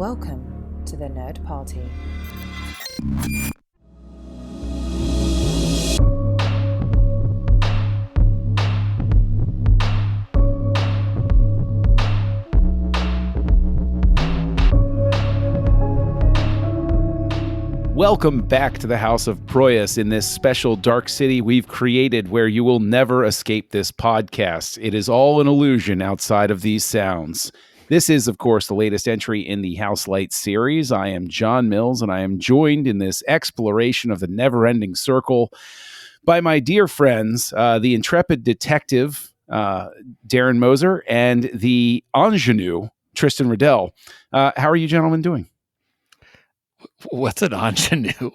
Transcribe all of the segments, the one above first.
Welcome to the Nerd Party. Welcome back to the House of Proyas in this special dark city we've created where you will never escape this podcast. It is all an illusion outside of these sounds. This is, of course, the latest entry in the Houselights series. I am John Mills, and I am joined in this exploration of the never-ending circle by my dear friends, the intrepid detective, Darren Moser, and the ingenue, Tristan Riddell. How are you gentlemen doing? What's an ingenue?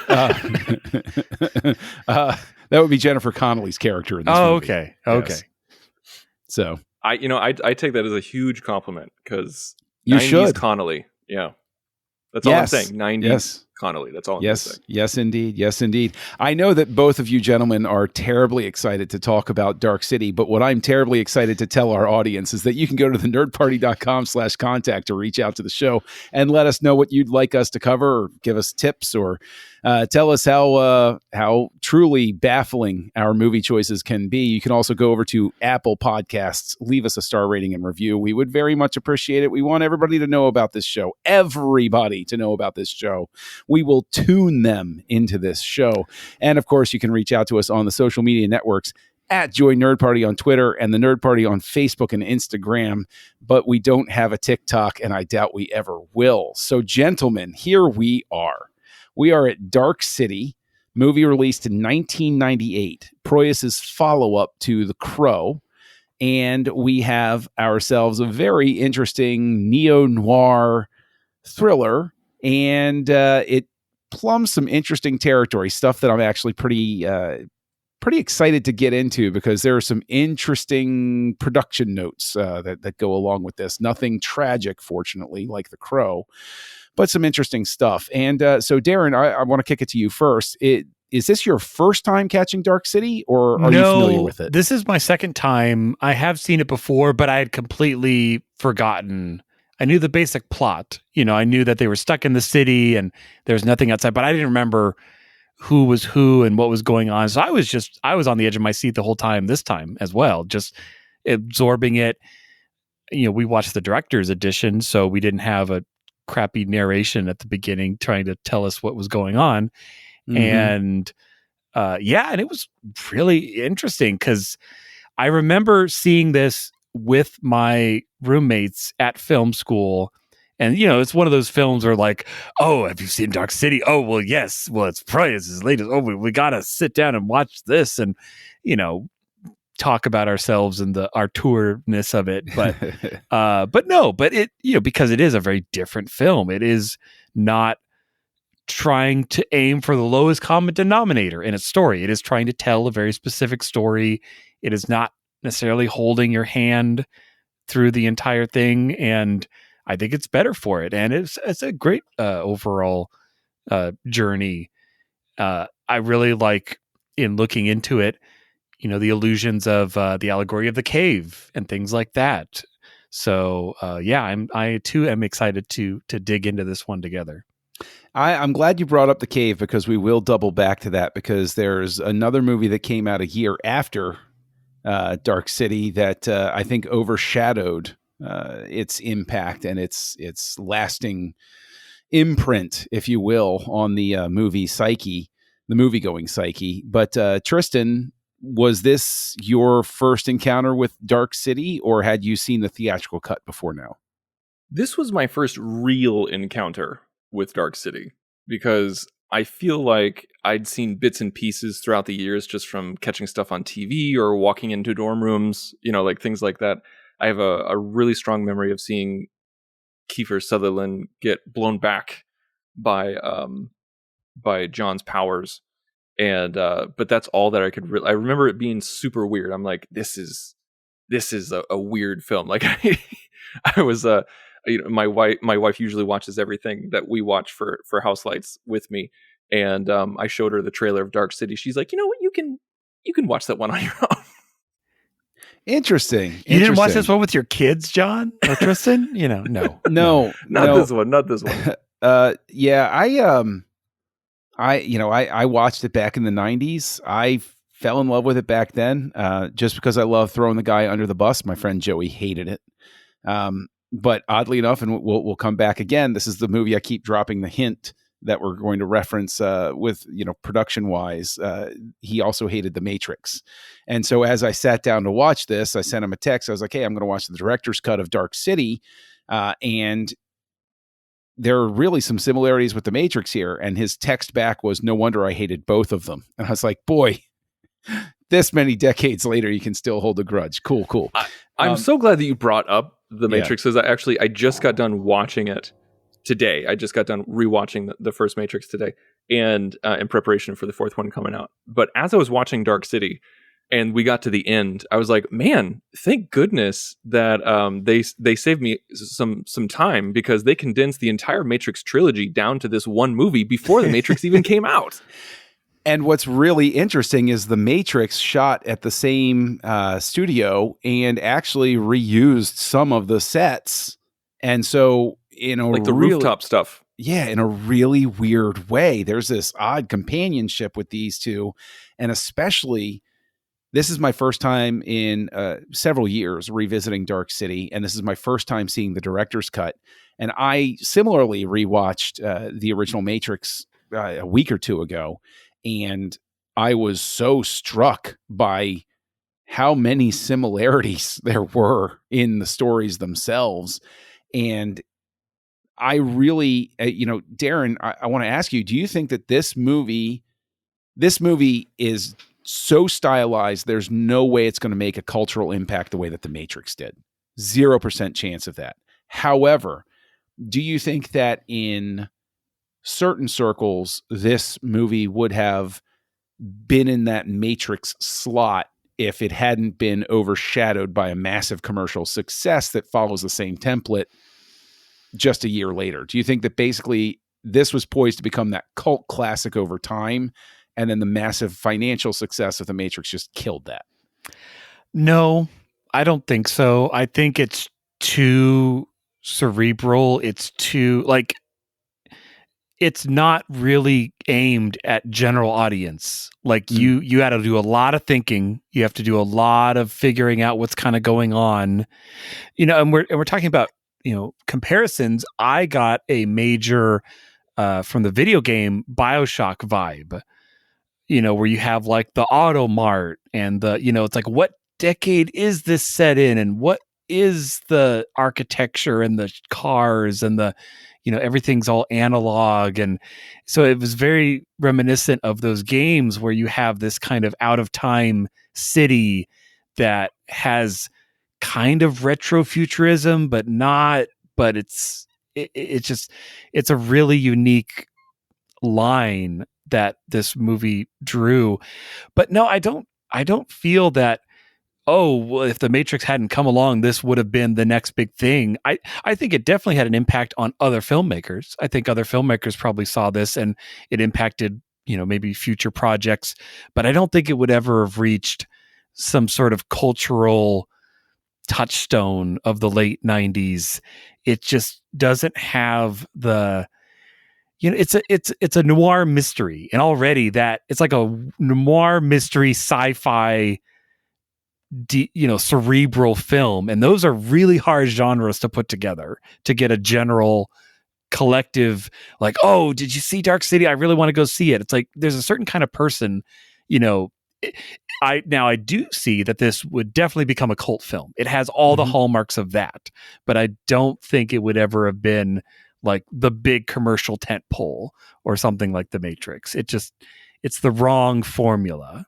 That would be Jennifer Connelly's character in this movie. Okay. Yes. So I take that as a huge compliment because you 90s should. Connelly. Yeah. That's all I'm saying. 90s Connelly. That's all I'm saying. Yes, indeed. Yes, indeed. I know that both of you gentlemen are terribly excited to talk about Dark City, but what I'm terribly excited to tell our audience is that you can go to thenerdparty.com/contact to reach out to the show and let us know what you'd like us to cover or give us tips or tell us how truly baffling our movie choices can be. You can also go over to Apple Podcasts, leave us a star rating and review. We would very much appreciate it. We want everybody to know about this show. Everybody to know about this show. We will tune them into this show. And of course, you can reach out to us on the social media networks at Joy Nerd Party on Twitter and the Nerd Party on Facebook and Instagram. But we don't have a TikTok, and I doubt we ever will. So, gentlemen, here we are. We are at Dark City, movie released in 1998, Proyas' follow-up to The Crow, and we have ourselves a very interesting neo-noir thriller, and it plumbs some interesting territory, stuff that I'm actually pretty excited to get into because there are some interesting production notes that go along with this. Nothing tragic, fortunately, like The Crow, but some interesting stuff. And so, Darren, I want to kick it to you first. Is this your first time catching Dark City, or are you familiar with it? This is my second time. I have seen it before, but I had completely forgotten. I knew the basic plot. I knew that they were stuck in the city and there's nothing outside, but I didn't remember who was who and what was going on. So I was on the edge of my seat the whole time this time as well, just absorbing it. We watched the director's edition, so we didn't have a crappy narration at the beginning trying to tell us what was going on. Mm-hmm. And and it was really interesting because I remember seeing this with my roommates at film school. And, it's one of those films where like, oh, have you seen Dark City? Oh, well, yes. Well, it's Proyas' latest. Oh, we got to sit down and watch this and, talk about ourselves and our tourness of it. But, but it, because it is a very different film. It is not trying to aim for the lowest common denominator in its story. It is trying to tell a very specific story. It is not necessarily holding your hand through the entire thing. And I think it's better for it. And it's a great overall journey. I really like, in looking into it, the illusions of the allegory of the cave and things like that. So I too am excited to dig into this one together. I'm glad you brought up the cave because we will double back to that because there's another movie that came out a year after Dark City that I think overshadowed its impact and its lasting imprint, if you will, on the movie psyche, the movie-going psyche. But Tristan, was this your first encounter with Dark City, or had you seen the theatrical cut before now? This was my first real encounter with Dark City because I feel like I'd seen bits and pieces throughout the years just from catching stuff on TV or walking into dorm rooms, like things like that. I have a really strong memory of seeing Kiefer Sutherland get blown back by John's powers, and but that's all that I could. I remember it being super weird. I'm like, this is a weird film. Like I was my wife usually watches everything that we watch for Houselights with me, and I showed her the trailer of Dark City. She's like, you know what, you can watch that one on your own. Interesting. You didn't watch this one with your kids, John or Tristan? No. No, Not this one. Not this one. Yeah, I watched it back in the 90s. I fell in love with it back then, just because I love throwing the guy under the bus. My friend Joey hated it. But oddly enough, and we'll come back again, this is the movie I keep dropping the hint that we're going to reference with, production wise. He also hated The Matrix. And so as I sat down to watch this, I sent him a text. I was like, hey, I'm going to watch the director's cut of Dark City. And there are really some similarities with The Matrix here. And his text back was, no wonder I hated both of them. And I was like, boy, this many decades later, you can still hold a grudge. Cool. I'm so glad that you brought up The Matrix, because I just got done watching it today. I just got done rewatching the first Matrix today, and in preparation for the fourth one coming out. But as I was watching Dark City, and we got to the end, I was like, man, thank goodness that they saved me some time, because they condensed the entire Matrix trilogy down to this one movie before The Matrix even came out. And what's really interesting is The Matrix shot at the same studio and actually reused some of the sets. And so, like the rooftop stuff. Yeah, in a really weird way. There's this odd companionship with these two. And especially, this is my first time in several years revisiting Dark City. And this is my first time seeing the director's cut. And I similarly rewatched the original Matrix a week or two ago. And I was so struck by how many similarities there were in the stories themselves. And I really, Darren, I want to ask you, do you think that this movie is so stylized, there's no way it's going to make a cultural impact the way that The Matrix did? 0% chance of that. However, do you think that in certain circles, this movie would have been in that Matrix slot if it hadn't been overshadowed by a massive commercial success that follows the same template just a year later? Do you think that basically this was poised to become that cult classic over time, and then the massive financial success of The Matrix just killed that? No, I don't think so. I think it's too cerebral. It's too, it's not really aimed at general audience. Like you had to do a lot of thinking. You have to do a lot of figuring out what's kind of going on, and we're talking about, comparisons. I got a major, from the video game BioShock vibe, where you have like the Auto Mart and it's like, what decade is this set in? And what is the architecture and the cars and the, everything's all analog. And so it was very reminiscent of those games where you have this kind of out of time city that has kind of retrofuturism, but not, but it's a really unique line that this movie drew. But no, I don't feel that, oh, well, if The Matrix hadn't come along, this would have been the next big thing. I think it definitely had an impact on other filmmakers. I think other filmmakers probably saw this and it impacted, maybe future projects, but I don't think it would ever have reached some sort of cultural touchstone of the late 90s. It just doesn't have the, it's a noir mystery, and already that it's like a noir mystery sci-fi, cerebral film, and those are really hard genres to put together to get a general collective, like, oh, did you see Dark City? I really want to go see it. It's like there's a certain kind of person, I do see that this would definitely become a cult film. It has all the hallmarks of that, but I don't think it would ever have been like the big commercial tent pole or something like The Matrix. It's the wrong formula.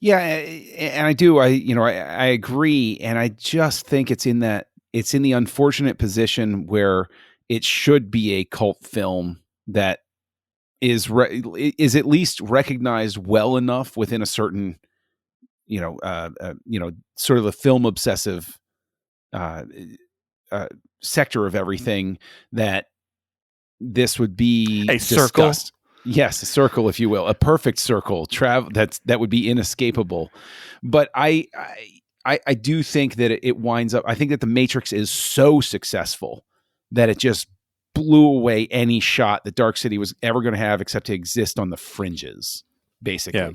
Yeah, and I agree, and I just think it's in the unfortunate position where it should be a cult film that is at least recognized well enough within a certain, sort of the film obsessive sector of everything, that this would be a circle. Yes, a circle, if you will, a perfect circle that would be inescapable. But I I do think that it winds up, I think that The Matrix is so successful that it just blew away any shot that Dark City was ever going to have except to exist on the fringes, basically. Yeah.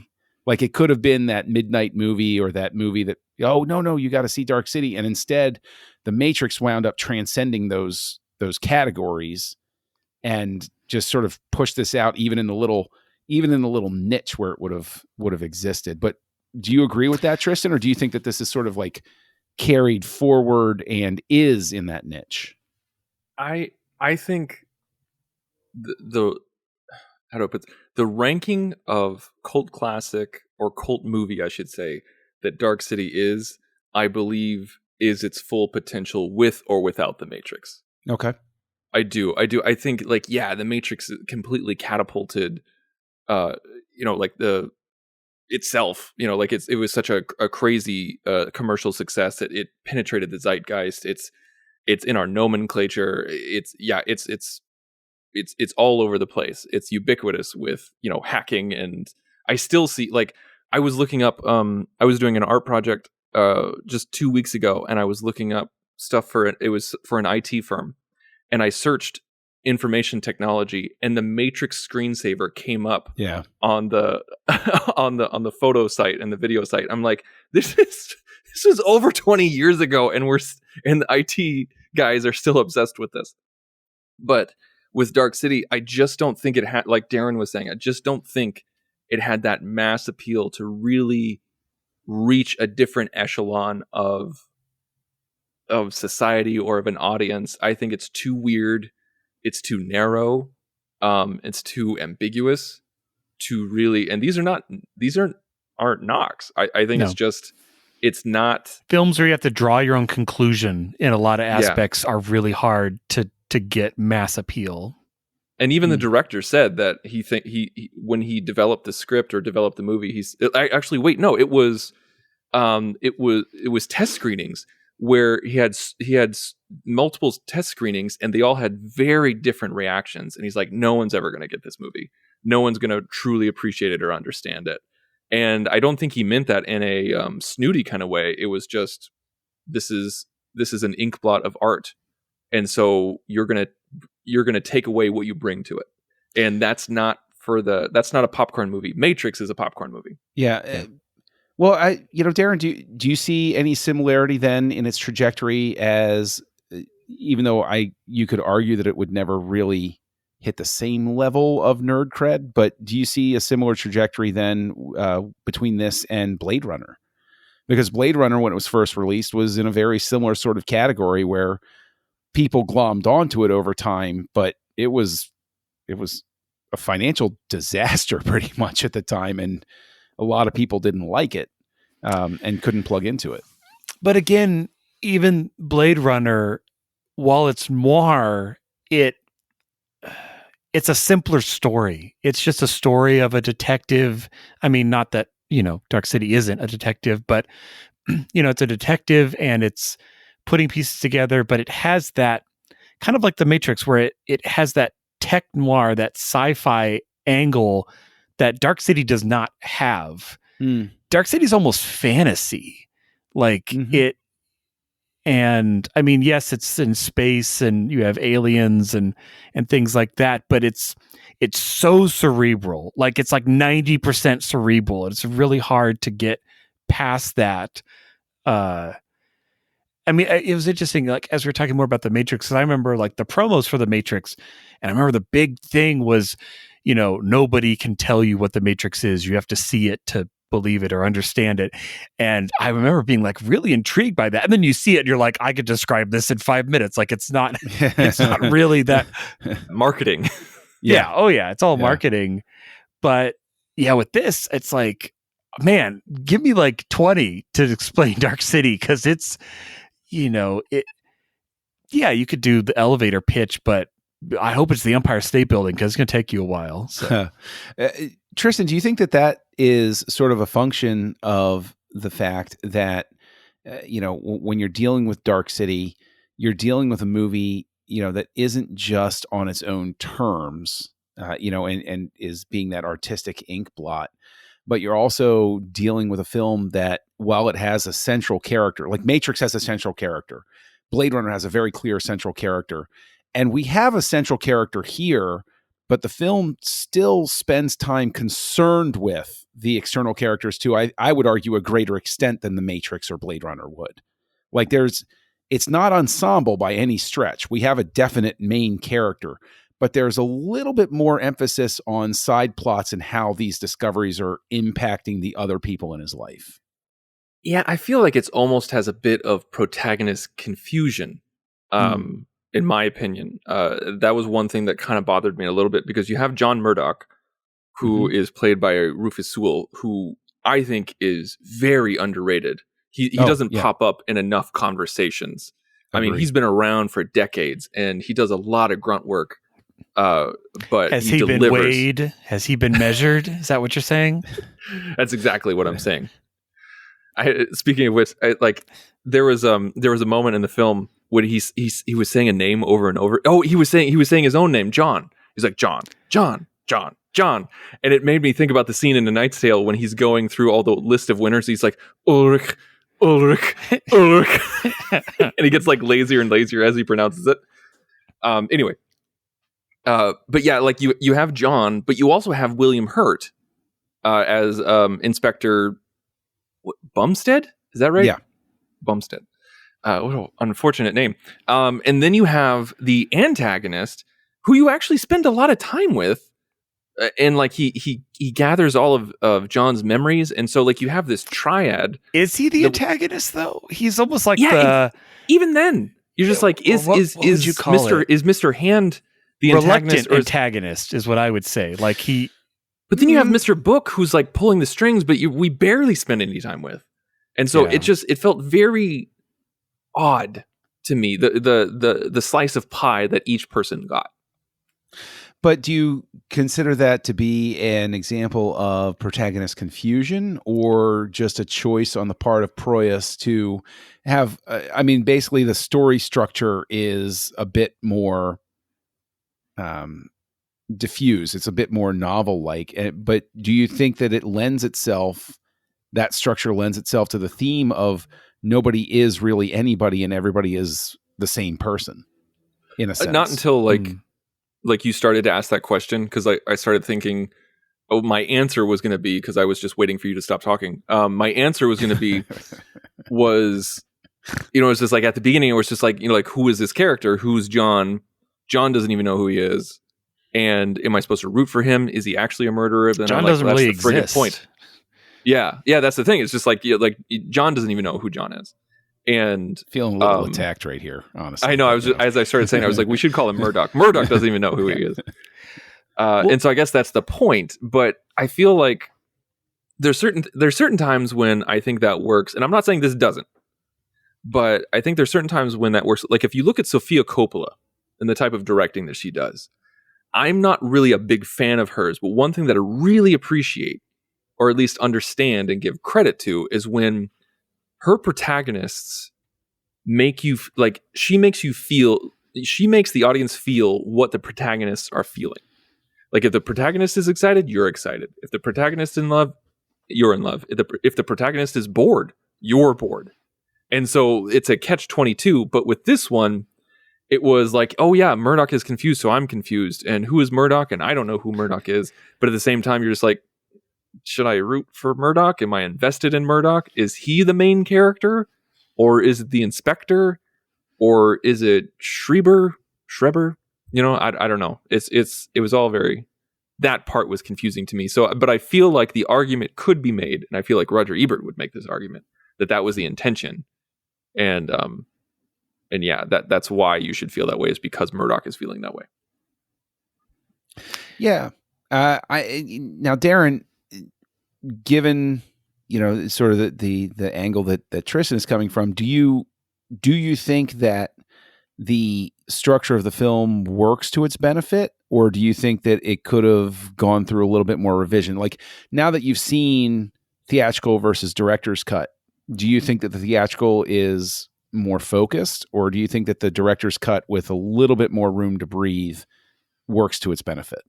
Like it could have been that midnight movie or that movie that, oh, no, you got to see Dark City. And instead, The Matrix wound up transcending those categories and just sort of pushed this out even in the little niche where it would have existed. But do you agree with that, Tristan, or do you think that this is sort of like carried forward and is in that niche? I think the how do I put the ranking of cult classic or cult movie, I should say, that Dark City is, I believe, is its full potential with or without The Matrix. Okay. I do. I think like, yeah, The Matrix completely catapulted, like the itself, like it was such a crazy commercial success that it penetrated the zeitgeist. It's in our nomenclature. It's all over the place. It's ubiquitous with, hacking. And I still see, like, I was looking up, I was doing an art project just 2 weeks ago, and I was looking up stuff it was for an IT firm, and I searched information technology, and the Matrix screensaver came up on the on the photo site and the video site. I'm like, this is over 20 years ago, and the IT guys are still obsessed with this. But with Dark City, I just don't think it had, like Darren was saying, I just don't think it had that mass appeal to really reach a different echelon of society or of an audience. I think it's too weird. It's too narrow. It's too ambiguous to really, and these aren't knocks. I think it's not films where you have to draw your own conclusion in a lot of aspects are really hard to get mass appeal. And even the director said that he when he developed the script or developed the movie, it was test screenings where he had multiple test screenings, and they all had very different reactions. And he's like, no one's ever going to get this movie. No one's going to truly appreciate it or understand it. And I don't think he meant that in a snooty kind of way. It was just, this is an ink blot of art, and so you're gonna take away what you bring to it, and that's not a popcorn movie. Matrix is a popcorn movie. Yeah. Well, Darren, do you see any similarity then in its trajectory, as even though you could argue that it would never really hit the same level of nerd cred, but do you see a similar trajectory then between this and Blade Runner? Because Blade Runner, when it was first released, was in a very similar sort of category where people glommed onto it over time, but it was a financial disaster pretty much at the time, and a lot of people didn't like it and couldn't plug into it. But again, even Blade Runner, while it's noir, it's a simpler story. It's just a story of a detective. I mean, not that, Dark City isn't a detective, but it's a detective and it's putting pieces together, but it has that kind of like The Matrix, where it has that tech noir, that sci-fi angle that Dark City does not have. Dark City is almost fantasy, like it. And I mean, yes, it's in space and you have aliens and things like that, but it's so cerebral. Like it's like 90% cerebral. It's really hard to get past that. I mean, it was interesting, like, as we were talking more about The Matrix, because I remember, like, the promos for The Matrix, and I remember the big thing was, nobody can tell you what The Matrix is. You have to see it to believe it or understand it. And I remember being, like, really intrigued by that. And then you see it, and you're like, I could describe this in 5 minutes. Like, it's not really that. Marketing. Yeah. Oh, yeah. It's all marketing. But, yeah, with this, it's like, man, give me, like, 20 to explain Dark City, because it's, you could do the elevator pitch, but I hope it's the Empire State Building, because it's going to take you a while. So. Tristan, do you think that is sort of a function of the fact that, when you're dealing with Dark City, you're dealing with a movie, that isn't just on its own terms, and is being that artistic ink blot, but you're also dealing with a film that, while it has a central character, like Matrix has a central character, Blade Runner has a very clear central character, and we have a central character here, but the film still spends time concerned with the external characters to, I would argue, a greater extent than The Matrix or Blade Runner would. Like it's not ensemble by any stretch. We have a definite main character, but there's a little bit more emphasis on side plots and how these discoveries are impacting the other people in his life. Yeah, I feel like it's almost has a bit of protagonist confusion, in my opinion. That was one thing that kind of bothered me a little bit, because you have John Murdoch, who is played by Rufus Sewell, who I think is very underrated. He doesn't pop up in enough conversations. Agreed. I mean, he's been around for decades, and he does a lot of grunt work. But has he delivers. been weighed? Has he been measured? Is that what you're saying? That's exactly what I'm saying. Speaking of which, there was a moment in the film when he was saying a name over and over. Oh, he was saying his own name, John. He's like John, and it made me think about the scene in A Knight's Tale when he's going through all the list of winners. He's like Ulrich, and he gets like lazier and lazier as he pronounces it. Anyway, but yeah, like you have John, but you also have William Hurt as Inspector Bumstead. Is that right? Yeah, Bumstead. What an unfortunate name. And then you have the antagonist, who you actually spend a lot of time with, and like he gathers all of John's memories, and so like you have this triad. Is he the antagonist though? He's almost like even then you're just like, is Mr. Hand the antagonist? Reluctant antagonist is what I would say. Like he. But then you have Mr. Book, who's like pulling the strings, but we barely spend any time with, and so it felt very odd to me, the slice of pie that each person got. But do you consider that to be an example of protagonist confusion, or just a choice on the part of Proyas to have, basically the story structure is a bit more diffuse. It's a bit more novel-like. But do you think that that structure lends itself to the theme of nobody is really anybody and everybody is the same person, in a sense? Not until like you started to ask that question, because I started thinking, my answer was going to be, because I was just waiting for you to stop talking. My answer was going to be, it's just like at the beginning, it was just like, like, who is this character? Who's John? John doesn't even know who he is. And am I supposed to root for him? Is he actually a murderer? Then John doesn't really exist. Point. Yeah, that's the thing. It's just like John doesn't even know who John is. And feeling a little attacked right here, honestly. I know. As I started saying, I was like, we should call him Murdoch. Murdoch doesn't even know who he is. And so I guess that's the point. But I feel like there's certain times when I think that works, and I'm not saying this doesn't, but I think there's certain times when that works. Like if you look at Sofia Coppola and the type of directing that she does, I'm not really a big fan of hers. But one thing that I really appreciate, or at least understand and give credit to, is when her protagonists make you like, she makes the audience feel what the protagonists are feeling. Like if the protagonist is excited, you're excited. If the protagonist is in love, you're in love. If the protagonist is bored, you're bored. And so it's a catch-22. But with this one, it was like, oh yeah, Murdoch is confused, so I'm confused. And who is Murdoch? And I don't know who Murdoch is. But at the same time, you're just like, should I root for Murdoch? Am I invested in Murdoch? Is he the main character? Or is it the inspector? Or is it Schreiber? I don't know. It was all very, that part was confusing to me. So, but I feel like the argument could be made, and I feel like Roger Ebert would make this argument, that was the intention. And yeah, that's why you should feel that way, is because Murdoch is feeling that way. Yeah. Now, Darren, given sort of the angle that Tristan is coming from, do you think that the structure of the film works to its benefit, or do you think that it could have gone through a little bit more revision? Like, now that you've seen theatrical versus director's cut, do you think that the theatrical is more focused, or do you think that the director's cut with a little bit more room to breathe works to its benefit?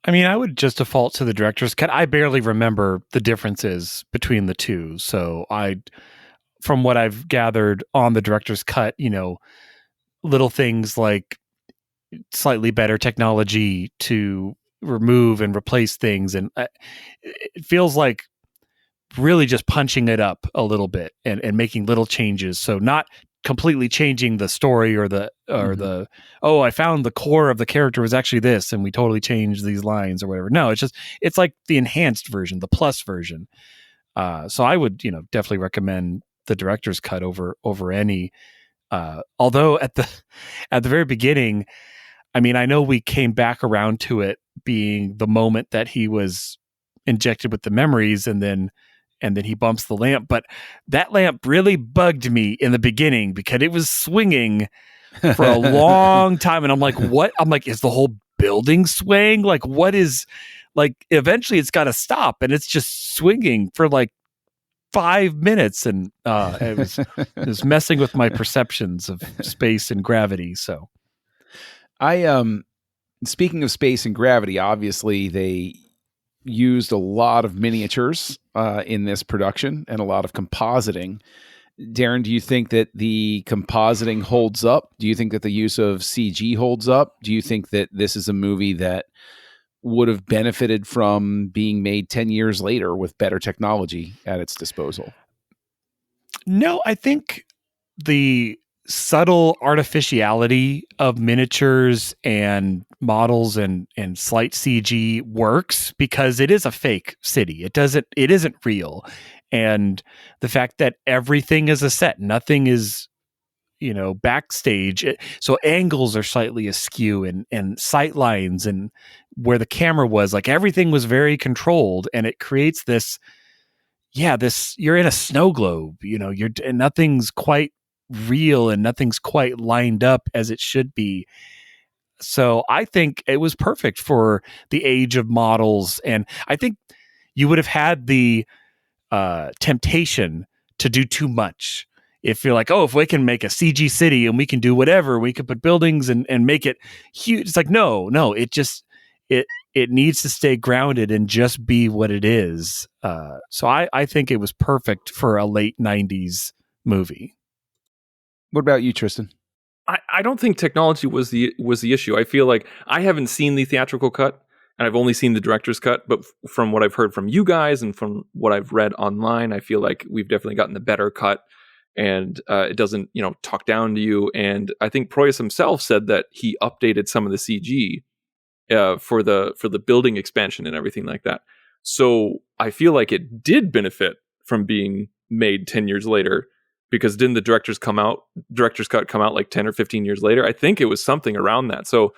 I mean, I would just default to the director's cut. I barely remember the differences between the two. So from what I've gathered on the director's cut, little things like slightly better technology to remove and replace things. And it feels like really just punching it up a little bit and making little changes. So not completely changing the story or I found the core of the character was actually this and we totally changed these lines or whatever. No, it's like the enhanced version, the plus version. So I would, definitely recommend the director's cut over any. Although at the very beginning, I mean, I know we came back around to it being the moment that he was injected with the memories and then he bumps the lamp. But that lamp really bugged me in the beginning because it was swinging for a long time. And I'm like, what? I'm like, is the whole building swaying? Like, what is, like, eventually it's got to stop and it's just swinging for like 5 minutes. And it was messing with my perceptions of space and gravity. So speaking of space and gravity, obviously they used a lot of miniatures in this production and a lot of compositing. Darren, do you think that the compositing holds up? Do you think that the use of CG holds up? Do you think that this is a movie that would have benefited from being made 10 years later with better technology at its disposal? No, I think the subtle artificiality of miniatures and models and slight CG works because it is a fake city. It isn't real. And the fact that everything is a set, nothing is, backstage. So angles are slightly askew and sight lines and where the camera was, like everything was very controlled and it creates this, you're in a snow globe, and nothing's quite real and nothing's quite lined up as it should be. So I think it was perfect for the age of models. And I think you would have had the temptation to do too much. If you're like, oh, if we can make a CG city and we can do whatever, we can put buildings and make it huge. It's like, no, it needs to stay grounded and just be what it is. So I think it was perfect for a late 90s movie. What about you, Tristan? I don't think technology was the issue. I feel like I haven't seen the theatrical cut and I've only seen the director's cut, but from what I've heard from you guys and from what I've read online, I feel like we've definitely gotten the better cut and it doesn't, talk down to you. And I think Proyas himself said that he updated some of the CG for the building expansion and everything like that. So I feel like it did benefit from being made 10 years later. Because didn't the director's cut come out like 10 or 15 years later? I think it was something around that. So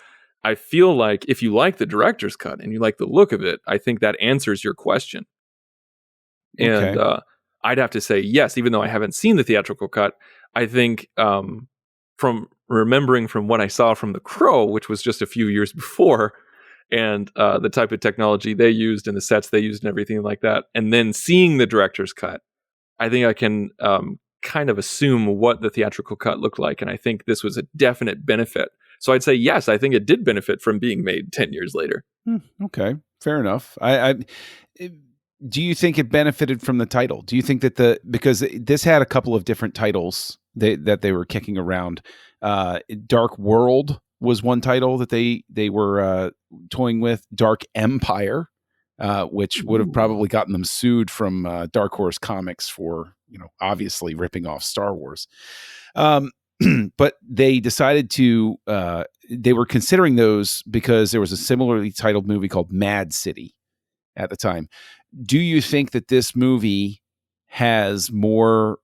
I feel like if you like the director's cut and you like the look of it, I think that answers your question. Okay. And I'd have to say yes, even though I haven't seen the theatrical cut. I think from remembering from what I saw from The Crow, which was just a few years before, and the type of technology they used and the sets they used and everything like that, and then seeing the director's cut, I think I can kind of assume what the theatrical cut looked like. And I think this was a definite benefit. So I'd say, yes, I think it did benefit from being made 10 years later. Okay, fair enough. Do you think it benefited from the title? Do you think that because this had a couple of different titles that they were kicking around. Dark World was one title that they were toying with. Dark Empire, which would have probably gotten them sued from Dark Horse Comics for, obviously ripping off Star Wars. But they decided to, they were considering those because there was a similarly titled movie called Mad City at the time. Do you think that this movie has more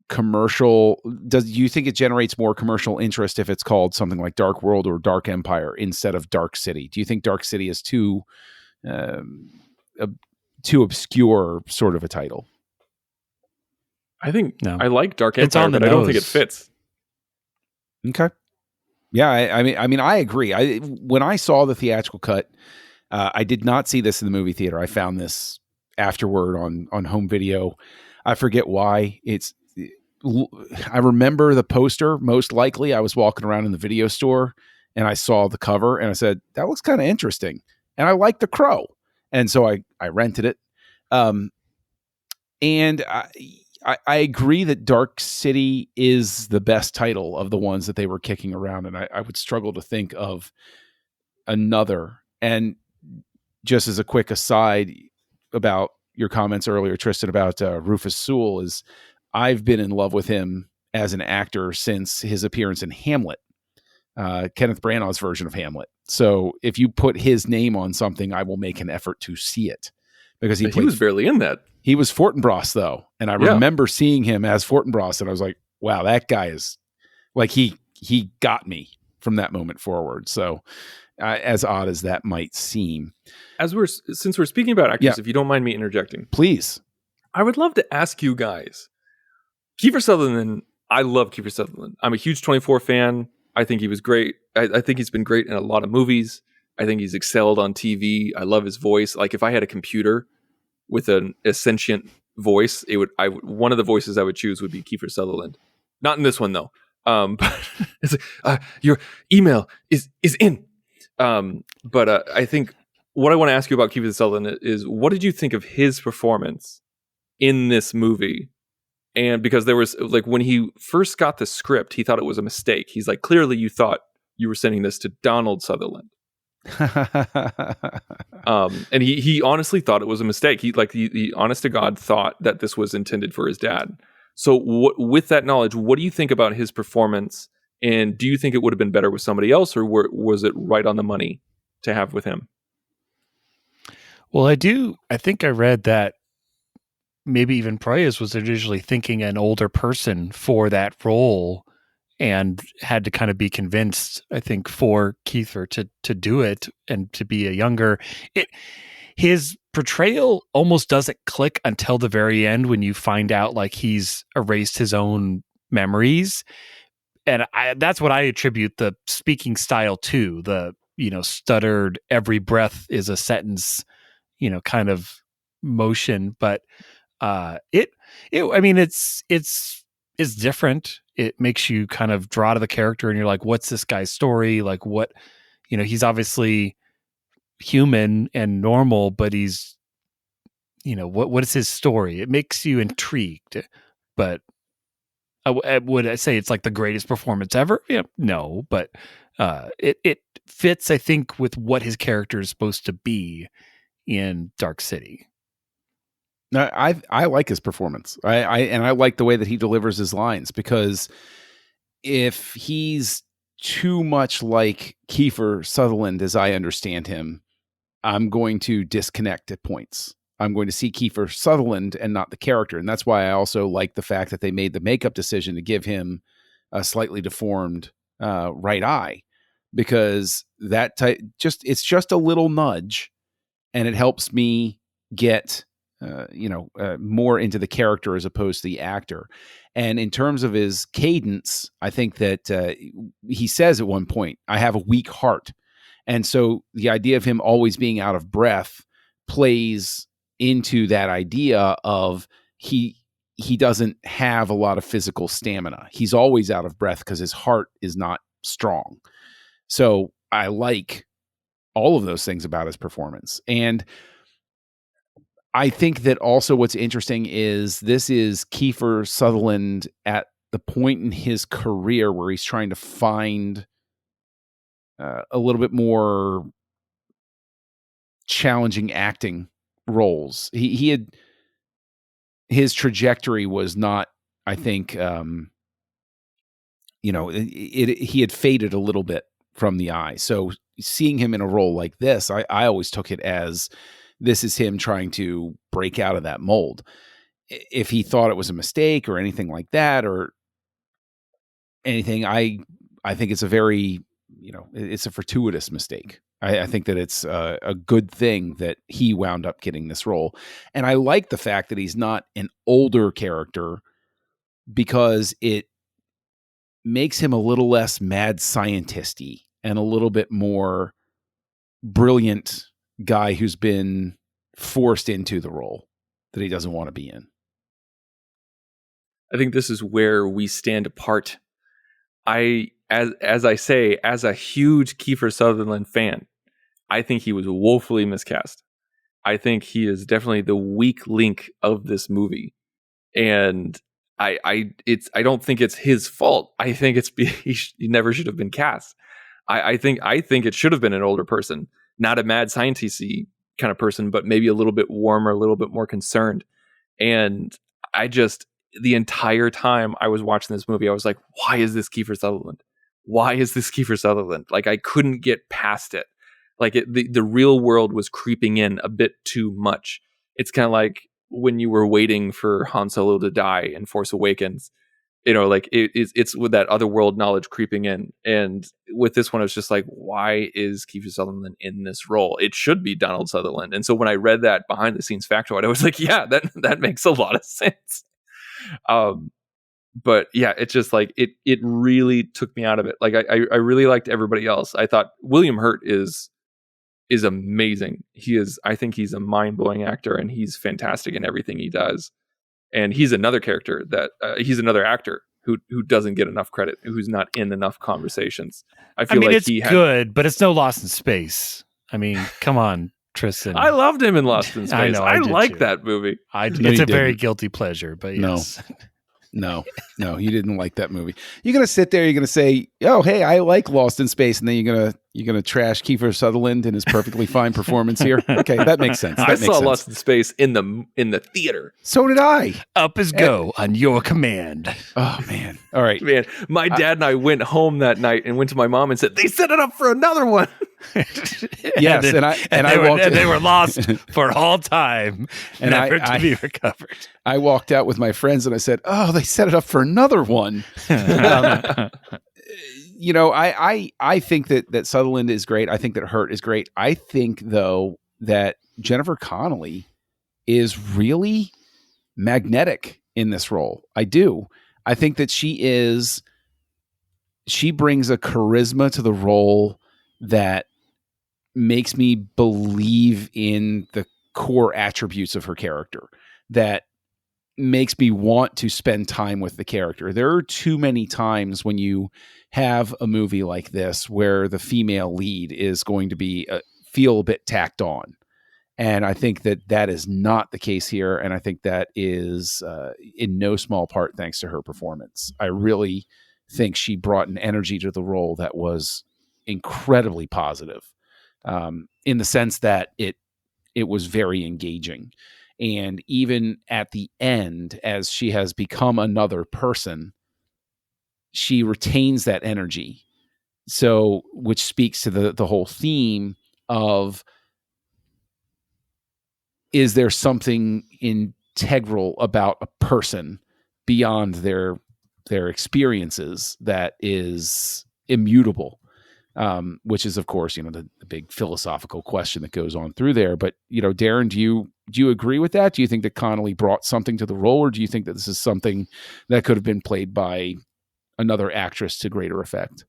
commercial, do you think it generates more commercial interest if it's called something like Dark World or Dark Empire instead of Dark City? Do you think Dark City is too obscure sort of a title? I think no. I like Dark Empire, but I don't think it fits. Okay. Yeah, I mean, I agree. When I saw the theatrical cut, I did not see this in the movie theater. I found this afterward on home video. I forget why. I remember the poster. Most likely, I was walking around in the video store and I saw the cover and I said, "That looks kind of interesting." and I like The Crow, and so I rented it. And I agree that Dark City is the best title of the ones that they were kicking around, and I would struggle to think of another. And just as a quick aside about your comments earlier, Tristan, about Rufus Sewell, is I've been in love with him as an actor since his appearance in Hamlet, Kenneth Branagh's version of Hamlet. So if you put his name on something, I will make an effort to see it, because He was barely in that. He was Fortinbras, though, and I remember seeing him as Fortinbras, and I was like, "Wow, that guy is like he got me from that moment forward." So, as odd as that might seem, Since we're speaking about actors, if you don't mind me interjecting, please, I would love to ask you guys. Kiefer Sutherland, I love Kiefer Sutherland. I'm a huge 24 fan. I think he was great. I think he's been great in a lot of movies. I think he's excelled on TV. I love his voice. Like, if I had a computer with a sentient voice, one of the voices I would choose would be Kiefer Sutherland. Not in this one though. But it's like, your email is in. But I think what I want to ask you about Kiefer Sutherland is, what did you think of his performance in this movie? And because there was, like, when he first got the script, he thought it was a mistake. He's like, clearly you thought you were sending this to Donald Sutherland. And he honestly thought it was a mistake. He honest to God thought that this was intended for his dad. So with that knowledge, what do you think about his performance? And do you think it would have been better with somebody else, or was it right on the money to have with him? Well, I think I read that maybe even Proyas was originally thinking an older person for that role, and had to kind of be convinced, I think, for Kiefer to do it and to be a younger. His portrayal almost doesn't click until the very end, when you find out like he's erased his own memories. And that's what I attribute the speaking style to, the, stuttered, every breath is a sentence, kind of motion. But it's different. It makes you kind of draw to the character, and you're like, what's this guy's story? Like, what, he's obviously human and normal, but he's, what is his story? It makes you intrigued. But would I say it's like the greatest performance ever? Yeah, no, but it fits, I think, with what his character is supposed to be in Dark City. No, I like his performance. I like the way that he delivers his lines, because if he's too much like Kiefer Sutherland, as I understand him, I'm going to disconnect at points. I'm going to see Kiefer Sutherland and not the character. And that's why I also like the fact that they made the makeup decision to give him a slightly deformed right eye, because it's just a little nudge, and it helps me get more into the character as opposed to the actor. And in terms of his cadence, I think that he says at one point, I have a weak heart. And so the idea of him always being out of breath plays into that idea of he doesn't have a lot of physical stamina. He's always out of breath because his heart is not strong. So I like all of those things about his performance. And I think that also what's interesting is this is Kiefer Sutherland at the point in his career where he's trying to find a little bit more challenging acting roles. He had, his trajectory was not, I think, he had faded a little bit from the eye. So seeing him in a role like this, I always took it as this is him trying to break out of that mold. If he thought it was a mistake or anything like that, or anything, I think it's a very, it's a fortuitous mistake. I think that it's a good thing that he wound up getting this role. And I like the fact that he's not an older character, because it makes him a little less mad scientist-y and a little bit more brilliant guy who's been forced into the role that he doesn't want to be in. I think this is where we stand apart. As I say, as a huge Kiefer Sutherland fan, I think he was woefully miscast. I think he is definitely the weak link of this movie, and I don't think it's his fault. I think it's he never should have been cast. I think it should have been an older person, not a mad scientist-y kind of person, but maybe a little bit warmer, a little bit more concerned. And the entire time I was watching this movie, I was like, why is this Kiefer Sutherland? Why is this Kiefer Sutherland? Like, I couldn't get past it. Like, the real world was creeping in a bit too much. It's kind of like when you were waiting for Han Solo to die in Force Awakens. Like it's with that other world knowledge creeping in. And with this one, I was just like, why is Kiefer Sutherland in this role? It should be Donald Sutherland. And so when I read that behind the scenes factoid, I was like, yeah, that makes a lot of sense. But yeah, it's just like, it really took me out of it. Like I really liked everybody else. I thought William Hurt is amazing. I think he's a mind-blowing actor, and he's fantastic in everything he does. And he's another character that he's another actor who doesn't get enough credit, who's not in enough conversations. I feel like it's good, but it's no Lost in Space. I mean, come on, Tristan. I loved him in Lost in Space. I know, I like too. that movie. It's a very guilty pleasure, but yes. No, you didn't like that movie. You're gonna sit there. You're gonna say, "Oh, hey, I like Lost in Space," and then you're gonna trash Kiefer Sutherland and his perfectly fine performance here. Okay, that makes sense. I saw Lost in Space in the theater. So did I. Up as go on your command. Oh man! All right, man. My dad and I went home that night and went to my mom and said, "They set it up for another one." Yes, and they were lost for all time, and never to be recovered. I walked out with my friends and I said, "Oh, they set it up for another one." I think that Sutherland is great. I think that Hurt is great. I think though that Jennifer Connelly is really magnetic in this role. I do. I think that she brings a charisma to the role that makes me believe in the core attributes of her character, that makes me want to spend time with the character. There are too many times when you have a movie like this where the female lead is going to be feel a bit tacked on. And I think that is not the case here. And I think that is in no small part thanks to her performance. I really think she brought an energy to the role that was incredibly positive, in the sense that it was very engaging. And even at the end, as she has become another person, she retains that energy. So, which speaks to the whole theme of, is there something integral about a person beyond their experiences that is immutable? Which is, of course, the big philosophical question that goes on through there. But, Darren, do you agree with that? Do you think that Connelly brought something to the role, or do you think that this is something that could have been played by another actress to greater effect?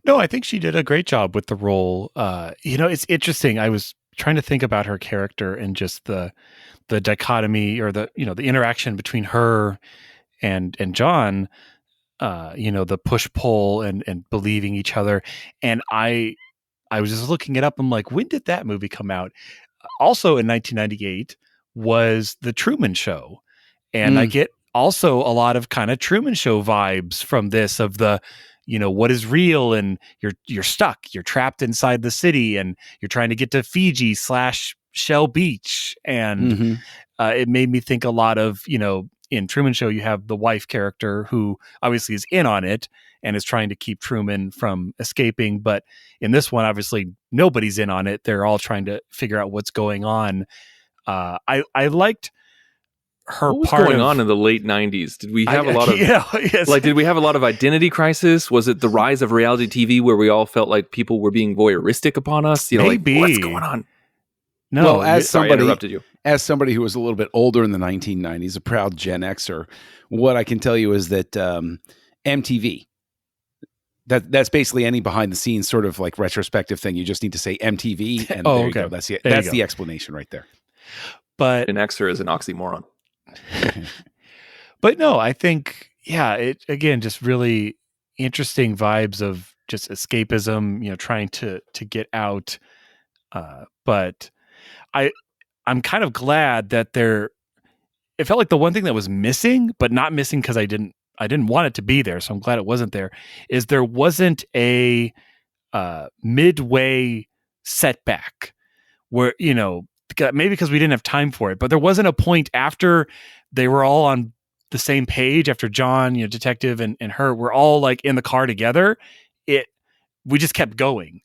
No, I think she did a great job with the role. It's interesting. I was trying to think about her character and just the dichotomy, or the interaction between her and John. The push-pull and believing each other. And I was just looking it up. I'm like, when did that movie come out? Also in 1998 was The Truman Show. And I get also a lot of kind of Truman Show vibes from this, of the, what is real, and you're stuck, you're trapped inside the city, and you're trying to get to Fiji / Shell Beach. And it made me think a lot of, in Truman Show, you have the wife character who obviously is in on it and is trying to keep Truman from escaping. But in this one, obviously, nobody's in on it. They're all trying to figure out what's going on. I liked her what was part going on in the late 90s. Did we have a lot of yes. did we have a lot of identity crisis? Was it the rise of reality TV where we all felt like people were being voyeuristic upon us? Maybe. What's going on? No, well, I interrupted you. As somebody who was a little bit older in the 1990s, a proud Gen Xer, what I can tell you is that MTV, that's basically any behind the scenes sort of like retrospective thing. You just need to say MTV, and there you go. That's the explanation right there. But an Xer is an oxymoron. But no, I think, it again, just really interesting vibes of just escapism, trying to get out. But I'm kind of glad that it felt like the one thing that was missing, but not missing because I didn't want it to be there. So I'm glad it wasn't there. Is there wasn't a midway setback where, maybe because we didn't have time for it, but there wasn't a point after they were all on the same page, after John, detective and her were all like in the car together. We just kept going.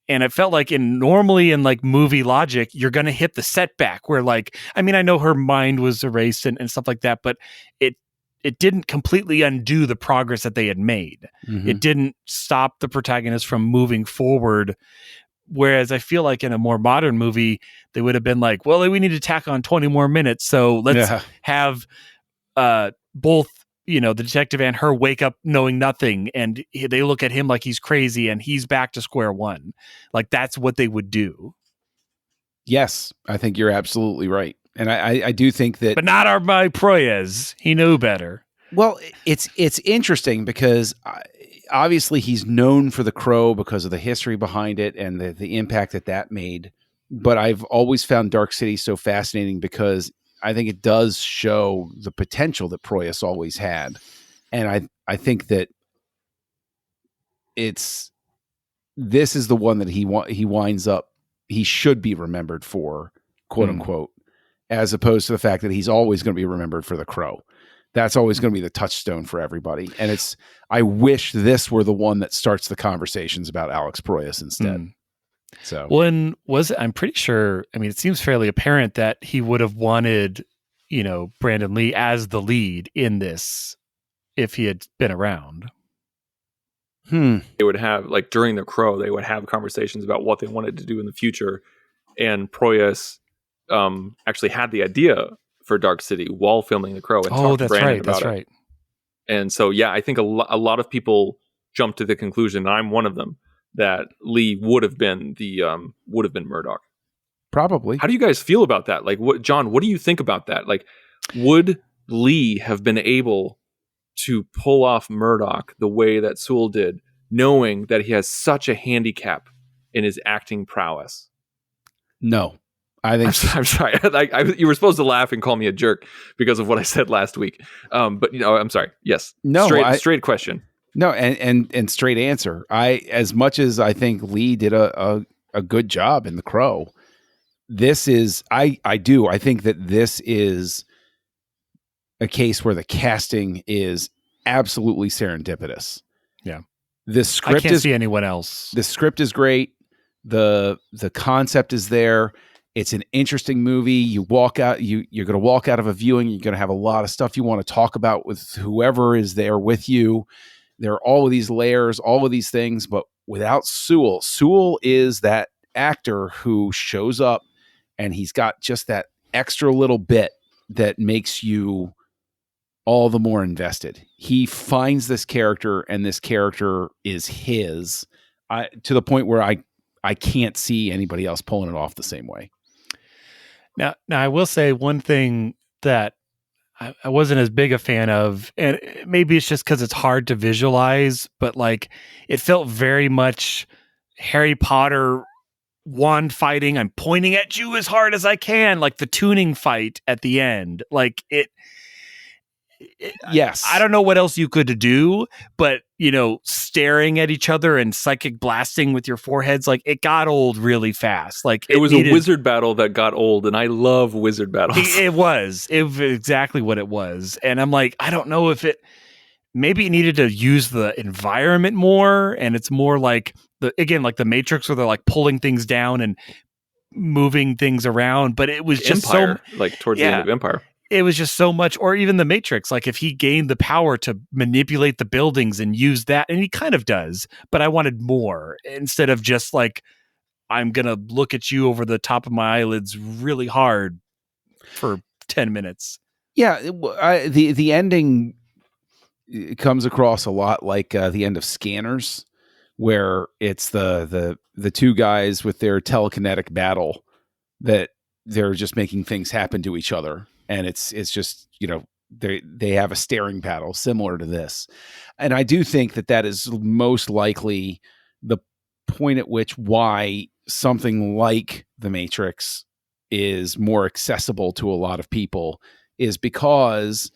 And it felt like normally in like movie logic, you're going to hit the setback where like, I mean, I know her mind was erased and stuff like that, but it didn't completely undo the progress that they had made. Mm-hmm. It didn't stop the protagonist from moving forward. Whereas I feel like in a more modern movie, they would have been like, well, we need to tack on 20 more minutes. So let's have both, the detective and her wake up knowing nothing. And they look at him like he's crazy and he's back to square one. Like that's what they would do. Yes, I think you're absolutely right. And I do think that... But not my Proyas. He knew better. Well, it's interesting because obviously he's known for The Crow because of the history behind it and the impact that made. But I've always found Dark City so fascinating because I think it does show the potential that Proyas always had. And I think that this is the one that he winds up, he should be remembered for, quote unquote, as opposed to the fact that he's always going to be remembered for The Crow. That's always going to be the touchstone for everybody. And I wish this were the one that starts the conversations about Alex Proyas instead. So I'm pretty sure, I mean, it seems fairly apparent that he would have wanted, Brandon Lee as the lead in this if he had been around. They would have, like, during The Crow, they would have conversations about what they wanted to do in the future. And Proyas actually had the idea for Dark City while filming The Crow and talked to Brandon about it. Right. And so, yeah, I think a lot of people jumped to the conclusion, and I'm one of them, that Lee would have been Murdoch. Probably. How do you guys feel about that? Like, John, what do you think about that? Like, would Lee have been able to pull off Murdoch the way that Sewell did, knowing that he has such a handicap in his acting prowess? No. I think I'm sorry. You were supposed to laugh and call me a jerk because of what I said last week. But I'm sorry. Yes. No. Straight question. No, and straight answer. As much as I think Lee did a good job in The Crow, this is I think that this is a case where the casting is absolutely serendipitous. Yeah. This script I can't see anyone else. The script is great. The concept is there. It's an interesting movie. You walk out, you're going to walk out of a viewing. You're going to have a lot of stuff you want to talk about with whoever is there with you. There are all of these layers, all of these things, but without Sewell. Sewell is that actor who shows up and he's got just that extra little bit that makes you all the more invested. He finds this character and this character is his, to the point where I can't see anybody else pulling it off the same way. Now I will say one thing that I wasn't as big a fan of, and maybe it's just because it's hard to visualize, but like it felt very much Harry Potter wand fighting. I'm pointing at you as hard as I can, like the tuning fight at the end. Like it yes. I don't know what else you could do, but staring at each other and psychic blasting with your foreheads, like it got old really fast. Like it was a wizard battle that got old, and I love wizard battles. It was exactly what it was. And I'm like, I don't know if maybe it needed to use the environment more, and it's more like like the Matrix where they're like pulling things down and moving things around, but it was just Empire, like towards the end of Empire. It was just so much, or even the Matrix, like if he gained the power to manipulate the buildings and use that, and he kind of does, but I wanted more instead of just like, I'm going to look at you over the top of my eyelids really hard for 10 minutes. Yeah. The ending comes across a lot like the end of Scanners, where it's the two guys with their telekinetic battle that they're just making things happen to each other. And it's just, they have a staring battle similar to this. And I do think that is most likely point at which why something like The Matrix is more accessible to a lot of people is because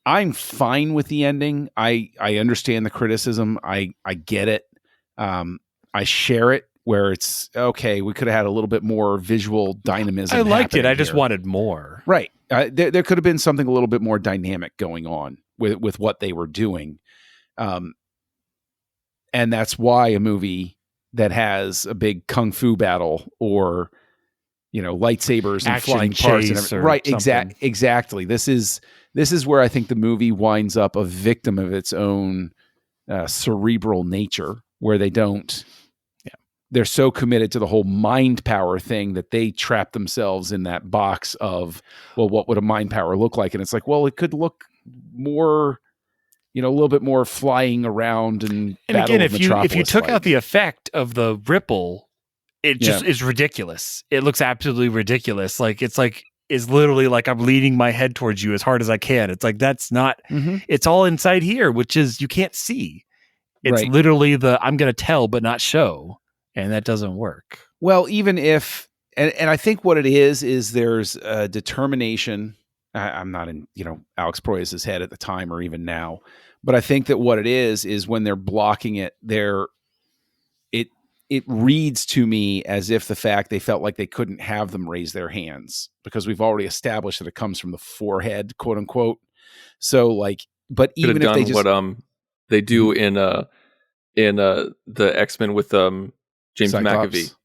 I'm fine with the ending. I understand the criticism. I get it. I share it where it's okay. We could have had a little bit more visual dynamism. I liked it. I happening just here. wanted more. Right. There could have been something a little bit more dynamic going on with what they were doing. And that's why a movie that has a big kung fu battle or, lightsabers and Action flying parts and chase everything. or Right. something. Exactly. This is where I think the movie winds up a victim of its own cerebral nature, where they're so committed to the whole mind power thing that they trap themselves in that box of, well, what would a mind power look like? And it's like, well, it could look more, a little bit more flying around and again, if you took out the effect of the ripple, it just is ridiculous. It looks absolutely ridiculous. Like it's literally like I'm leaning my head towards you as hard as I can. It's like that's not. Mm-hmm. It's all inside here, which is you can't see. It's right. literally I'm going to tell but not show. And that doesn't work. Well, even if, and I think what it is there's a determination. I'm not in, Alex Proyas' head at the time or even now, but I think that what it is when they're blocking it, it reads to me as if the fact they felt like they couldn't have them raise their hands because we've already established that it comes from the forehead, quote unquote. So but even if they just what they do in the X-Men with James Cyclops. McAvee.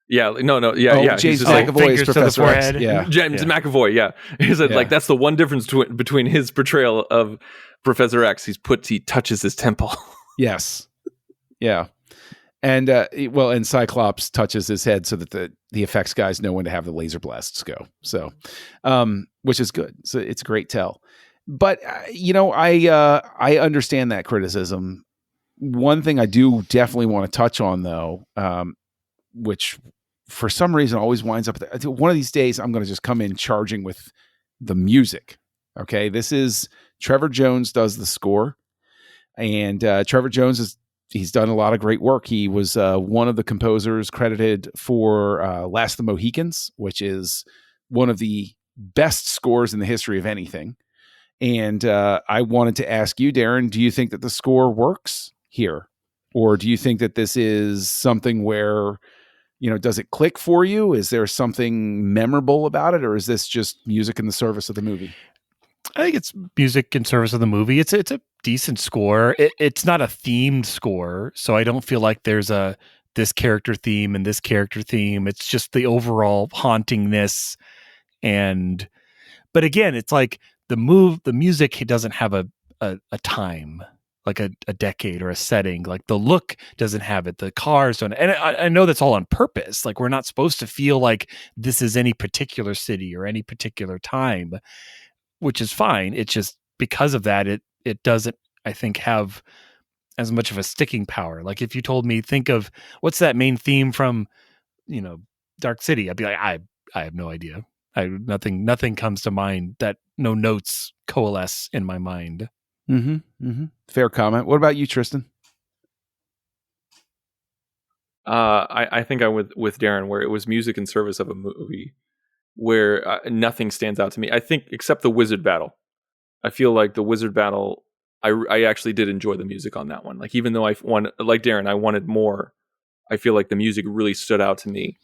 Yeah, yeah. James McAvoy McAvoy is Professor X. Yeah, James McAvoy. Yeah, he said like that's the one difference between his portrayal of Professor X. He touches his temple. Yes. Yeah. And and Cyclops touches his head so that the effects guys know when to have the laser blasts go. So, which is good. So it's a great tell. But I understand that criticism. One thing I do definitely want to touch on, though, which for some reason always winds up there. One of these days, I'm going to just come in charging with the music. Okay, this is Trevor Jones does the score, and Trevor Jones he's done a lot of great work. He was one of the composers credited for Last of the Mohicans, which is one of the best scores in the history of anything. And I wanted to ask you, Darren, do you think that the score works here? Or do you think that this is something where, does it click for you? Is there something memorable about it? Or is this just music in the service of the movie? I think it's music in service of the movie. It's a decent score. It's not a themed score, so I don't feel like there's this character theme and this character theme. It's just the overall hauntingness. But again, it's like the music doesn't have a time, like a decade or a setting. Like the look doesn't have it. The cars don't. And I know that's all on purpose. Like we're not supposed to feel like this is any particular city or any particular time, which is fine. It's just because of that, it doesn't, I think, have as much of a sticking power. Like if you told me, think of what's that main theme from, Dark City, I'd be like, I have no idea. Nothing comes to mind. That no notes coalesce in my mind. Mm-hmm. Mm-hmm. Fair comment. What about you, Tristan? I think I'm with Darren, where it was music in service of a movie, where nothing stands out to me. I think except the wizard battle. I feel like the wizard battle, I actually did enjoy the music on that one. Like even though like Darren, I wanted more. I feel like the music really stood out to me,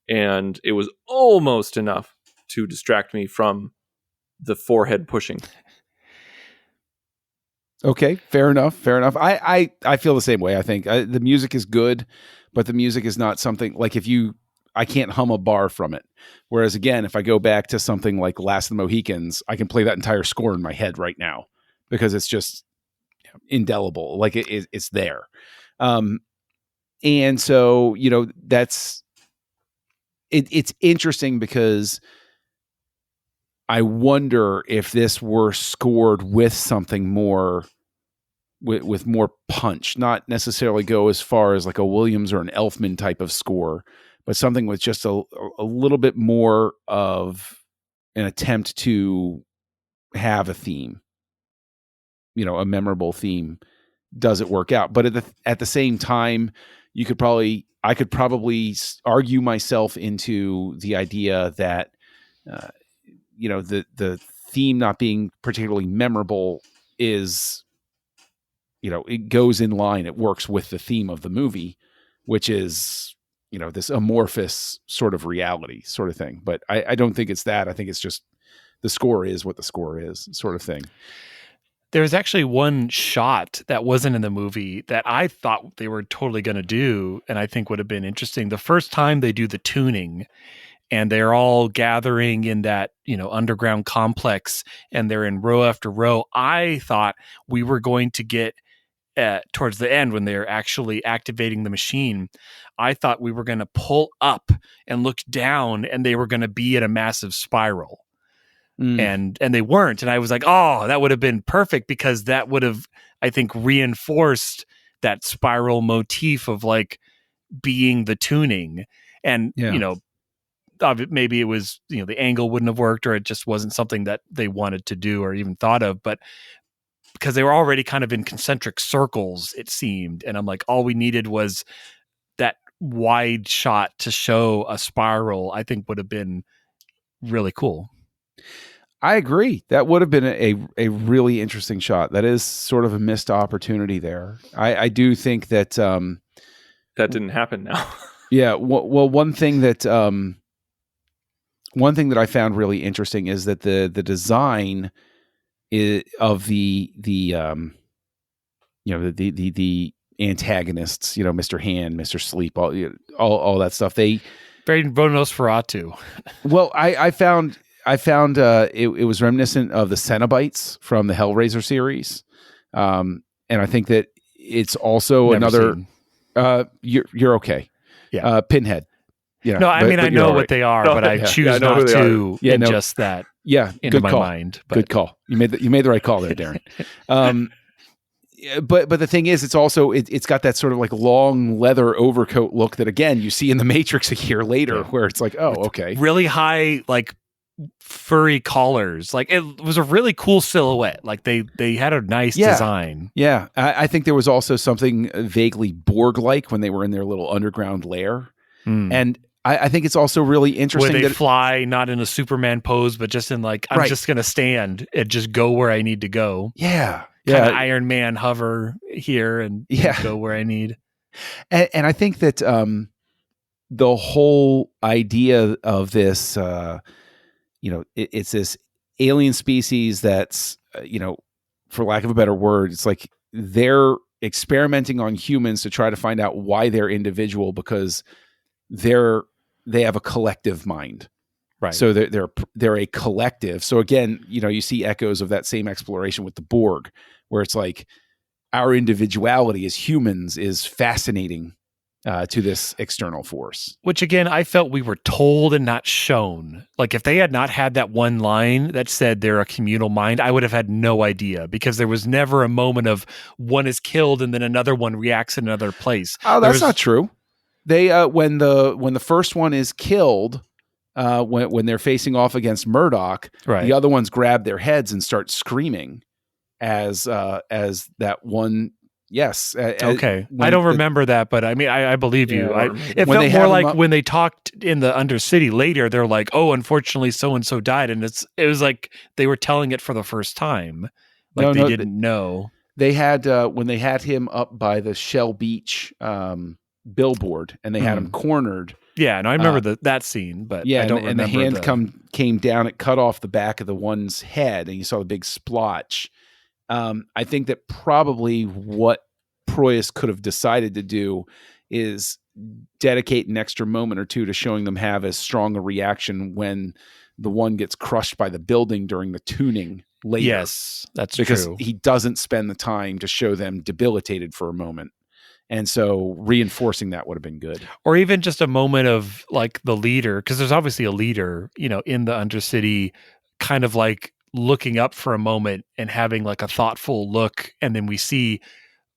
and it was almost enough to distract me from the forehead pushing. Okay, fair enough. I feel the same way. I think the music is good, but the music is not something like I can't hum a bar from it. Whereas again, if I go back to something like Last of the Mohicans, I can play that entire score in my head right now because it's just indelible. Like it's there. And so, it's interesting because I wonder if this were scored with something more, with more punch, not necessarily go as far as like a Williams or an Elfman type of score, but something with just a little bit more of an attempt to have a theme, a memorable theme. Does it work out? But at the same time, I could probably argue myself into the idea that, the theme not being particularly memorable is, it goes in line. It works with the theme of the movie, which is, this amorphous sort of reality sort of thing. But I don't think it's that. I think it's just the score is what the score is sort of thing. There's actually one shot that wasn't in the movie that I thought they were totally going to do, and I think would have been interesting. The first time they do the tuning, and they're all gathering in that, underground complex, and they're in row after row. I thought we were going to get towards the end when they're actually activating the machine. I thought we were going to pull up and look down, and they were going to be in a massive spiral. And they weren't. And I was like, oh, that would have been perfect, because that would have, I think, reinforced that spiral motif of like being the tuning. And, maybe it was, the angle wouldn't have worked, or it just wasn't something that they wanted to do or even thought of. But because they were already kind of in concentric circles, it seemed. And I'm like, all we needed was that wide shot to show a spiral, I think would have been really cool. I agree. That would have been a really interesting shot. That is sort of a missed opportunity there. I do think that that didn't happen now. Yeah. Well, one thing that I found really interesting is that the design of the antagonists, Mr. Hand, Mr. Sleep, all that stuff. They very Nosferatu. Well, I found it was reminiscent of the Cenobites from the Hellraiser series, and I think that it's also Never another. You're okay. Yeah. Pinhead. Yeah. No, I mean I know what they are, but I choose not to ingest that. Yeah, into good my call. mind. But. Good call. You made the right call there, Darren. But the thing is, it's also it's got that sort of like long leather overcoat look that again you see in the Matrix a year later, where it's like, oh, okay, really high like furry collars. Like it was a really cool silhouette. Like they had a nice design. Yeah, I think there was also something vaguely Borg-like when they were in their little underground lair, and I think it's also really interesting where they that fly not in a Superman pose, but just in like I'm just gonna stand and just go where I need to go. Yeah. Kind of Iron Man hover here and go where I need. And I think that the whole idea of this, it's this alien species that's, for lack of a better word, it's like they're experimenting on humans to try to find out why they're individual, because they have a collective mind. Right. So they're a collective. So again, you see echoes of that same exploration with the Borg, where it's like our individuality as humans is fascinating to this external force. Which again, I felt we were told and not shown. Like if they had not had that one line that said they're a communal mind, I would have had no idea, because there was never a moment of one is killed and then another one reacts in another place. Oh, that's not true. They when the first one is killed, when they're facing off against Murdoch, the other ones grab their heads and start screaming as that one. Yes. Okay. I don't remember that, but I mean, I believe you. It felt more like when they talked in the Undercity later, they're like, oh, unfortunately, so-and-so died. And it was like they were telling it for the first time. Like they didn't know. They had, when they had him up by the Shell Beach billboard and they had him cornered. Yeah, and I remember that scene, but I don't remember. And the hand came down, it cut off the back of the one's head, and you saw the big splotch. I think that probably what Proyas could have decided to do is dedicate an extra moment or two to showing them have as strong a reaction when the one gets crushed by the building during the tuning later. Yes, that's because true. He doesn't spend the time to show them debilitated for a moment. And so reinforcing that would have been good. Or even just a moment of like the leader, because there's obviously a leader, in the Undercity, kind of like looking up for a moment and having like a thoughtful look. And then we see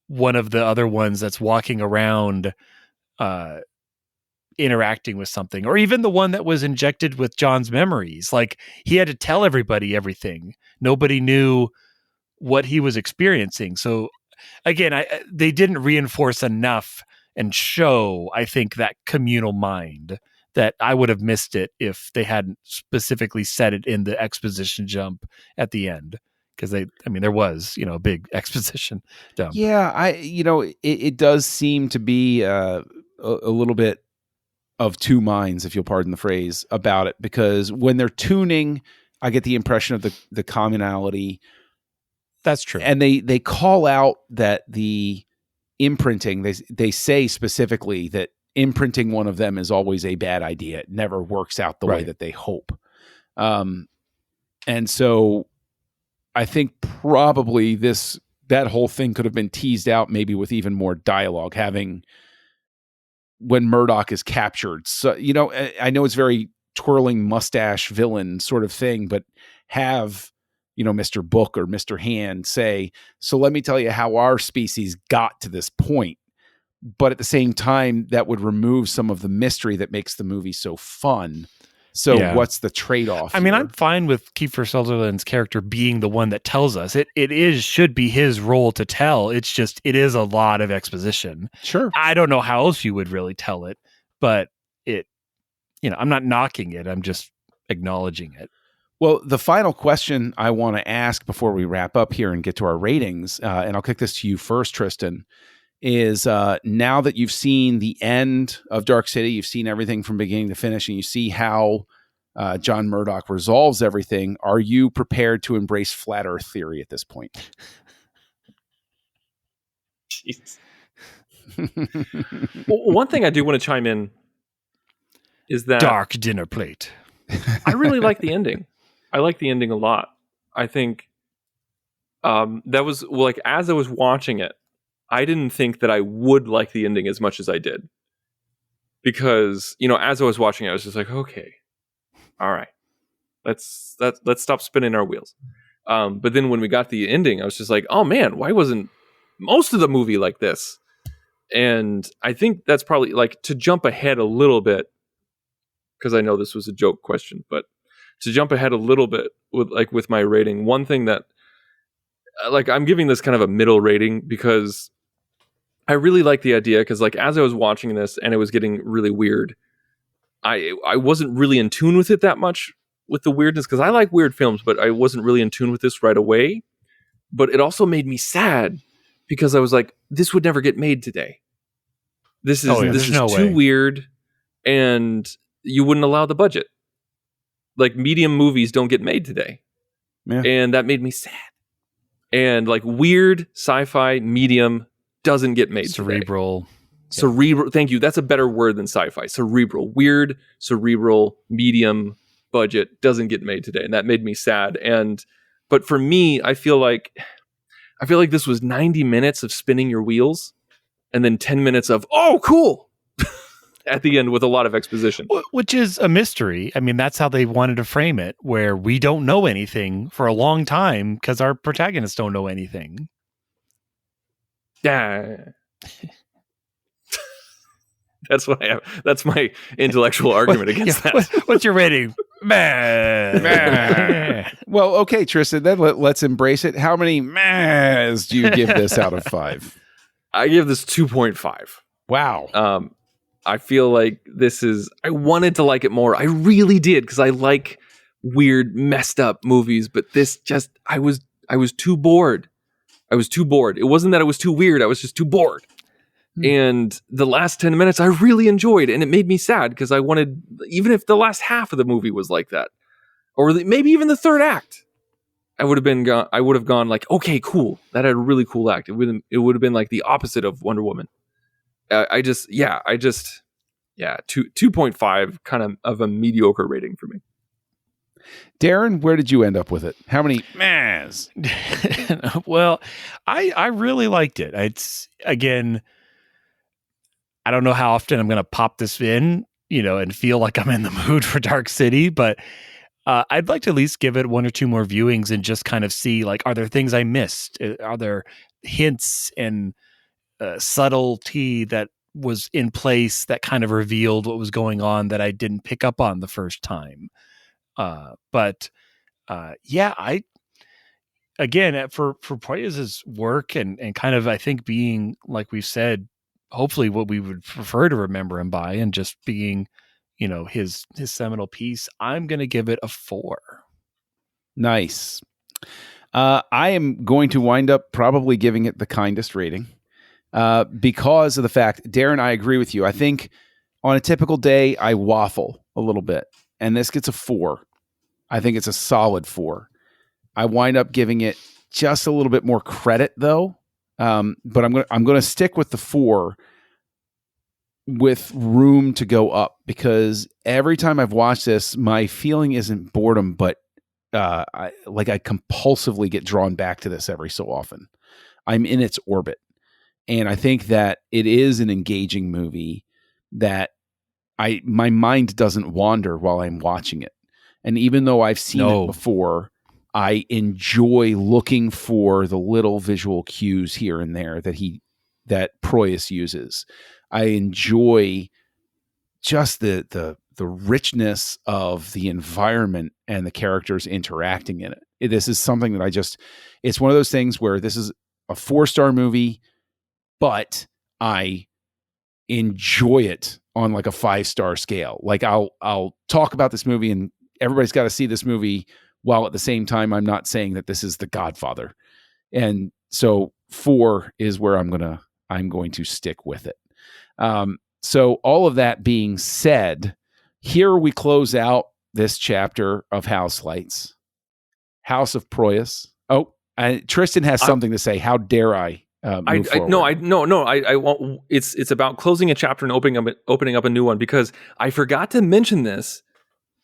one of the other ones that's walking around interacting with something, or even the one that was injected with John's memories. Like he had to tell everybody everything. Nobody knew what he was experiencing. So again, they didn't reinforce enough and show, I think, that communal mind that I would have missed it if they hadn't specifically said it in the exposition jump at the end. Because there was, a big exposition dump. Yeah, it does seem to be a little bit of two minds, if you'll pardon the phrase, about it. Because when they're tuning, I get the impression of the communality. That's true. And they call out that the imprinting, they say specifically that imprinting one of them is always a bad idea. It never works out the way that they hope. And so I think probably that whole thing could have been teased out maybe with even more dialogue, having when Murdoch is captured. So, I know it's very twirling mustache villain sort of thing, but have, Mr. Book or Mr. Hand say, so let me tell you how our species got to this point. But at the same time, that would remove some of the mystery that makes the movie so fun. So what's the trade-off? I'm fine with Kiefer Sutherland's character being the one that tells us. It should be his role to tell. It's just, it is a lot of exposition. Sure. I don't know how else you would really tell it, but I'm not knocking it. I'm just acknowledging it. Well, the final question I want to ask before we wrap up here and get to our ratings, and I'll kick this to you first, Tristan, is now that you've seen the end of Dark City, you've seen everything from beginning to finish, and you see how John Murdoch resolves everything, are you prepared to embrace flat Earth theory at this point? Jeez. Well, one thing I do want to chime in is that dark dinner plate. I really like the ending. I like the ending a lot. I think that was like, as I was watching it, I didn't think that I would like the ending as much as I did. Because, as I was watching it, I was just like, okay, all right, let's stop spinning our wheels. But then when we got the ending, I was just like, oh man, why wasn't most of the movie like this? And I think that's probably, like, to jump ahead a little bit, because I know this was a joke question, but to jump ahead a little bit with my rating, one thing that, like, I'm giving this kind of a middle rating because I really like the idea, because, like, as I was watching this and it was getting really weird, I wasn't really in tune with it that much, with the weirdness, because I like weird films, but I wasn't really in tune with this right away. But it also made me sad, because I was like, this would never get made today. This is too weird, and you wouldn't allow the budget. Like, medium movies don't get made today. Yeah. And that made me sad. And, like, weird sci-fi medium doesn't get made cerebral today. Cerebral. Thank you. That's a better word than sci-fi. Cerebral. Weird, cerebral, medium budget doesn't get made today. And that made me sad. But for me, I feel like this was 90 minutes of spinning your wheels and then 10 minutes of, oh, cool, at the end with a lot of exposition. Which is a mystery. I mean, that's how they wanted to frame it, where we don't know anything for a long time because our protagonists don't know anything. Yeah. That's what I have. That's my intellectual argument against that. What's your rating? Well, okay, Tristan, then let's embrace it. How many mahs do you give this out of 5? I give this 2.5. Wow. I feel like I wanted to like it more. I really did, because I like weird, messed up movies, but this just, I was too bored. It wasn't that I was too weird. I was just too bored. And the last 10 minutes I really enjoyed, and it made me sad, because I wanted, even if the last half of the movie was like that, or maybe even the third act, I would have gone like, okay, cool. That had a really cool act. It would have been like the opposite of Wonder Woman. 2.5, kind of a mediocre rating for me. Darren, where did you end up with it? How many mahs? Well, I really liked it. It's, again, I don't know how often I'm going to pop this in, and feel like I'm in the mood for Dark City, but I'd like to at least give it one or two more viewings and just kind of see, like, are there things I missed? Are there hints and subtlety that was in for Proyas' work and kind of, I think, being, like we've said, hopefully what we would prefer to remember him by, and just being, his seminal piece. I'm going to give it a 4. Nice. I am going to wind up probably giving it the kindest rating because of the fact, Darren, I agree with you. I think on a typical day, I waffle a little bit, and this gets a 4. I think it's a solid 4. I wind up giving it just a little bit more credit, though. But I'm going to stick with the 4 with room to go up, because every time I've watched this, my feeling isn't boredom, but I compulsively get drawn back to this every so often. I'm in its orbit. And I think that it is an engaging movie that my mind doesn't wander while I'm watching it. And even though I've seen it before, I enjoy looking for the little visual cues here and there that Proyas uses. I enjoy just the richness of the environment and the characters interacting in it. This is something that it's one of those things where this is a 4-star movie, but I enjoy it on like a 5-star scale. Like I'll talk about this movie, and everybody's got to see this movie, while at the same time I'm not saying that this is The Godfather. And so 4 is where I'm going to stick with it. So all of that being said, here we close out this chapter of Houselights, House of Proyas. Oh, Tristan has something to say. How dare I? Move forward? No. I won't. It's about closing a chapter and opening up a new one, because I forgot to mention this